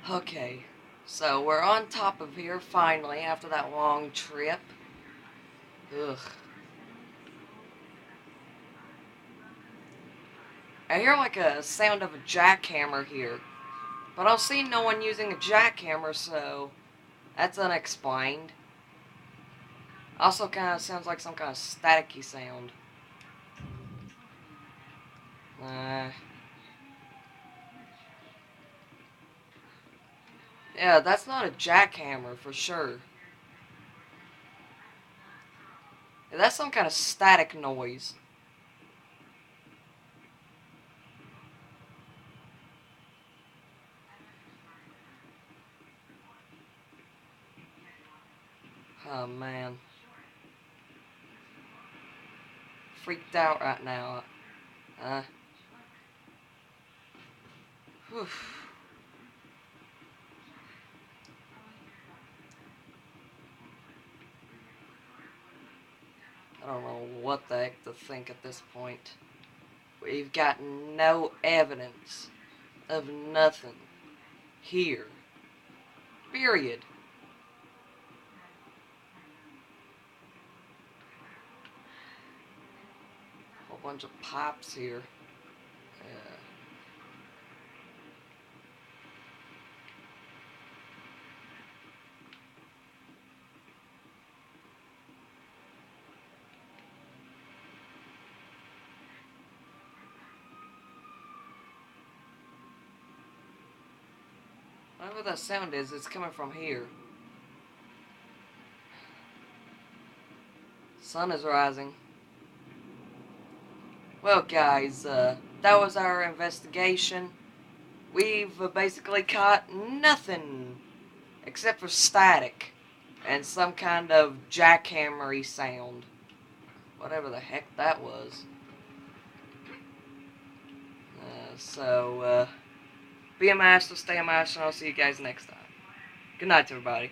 Okay, so we're on top of here finally after that long trip. Ugh. I hear like a sound of a jackhammer here, but I'll see no one using a jackhammer, so that's unexplained. Also, kind of sounds like some kind of staticky sound. Uh, yeah, that's not a jackhammer for sure. Yeah, that's some kind of static noise. Oh man, freaked out right now. Uh, whew. I don't know what the heck to think at this point. We've got no evidence of nothing here. Period. Whole bunch of pipes here. Yeah. Whatever that sound is, it's coming from here. Sun is rising. Well, guys, that was our investigation. We've basically caught nothing except for static and some kind of jackhammery sound. Whatever the heck that was. So, be a master, stay a master, and I'll see you guys next time. Good night, everybody.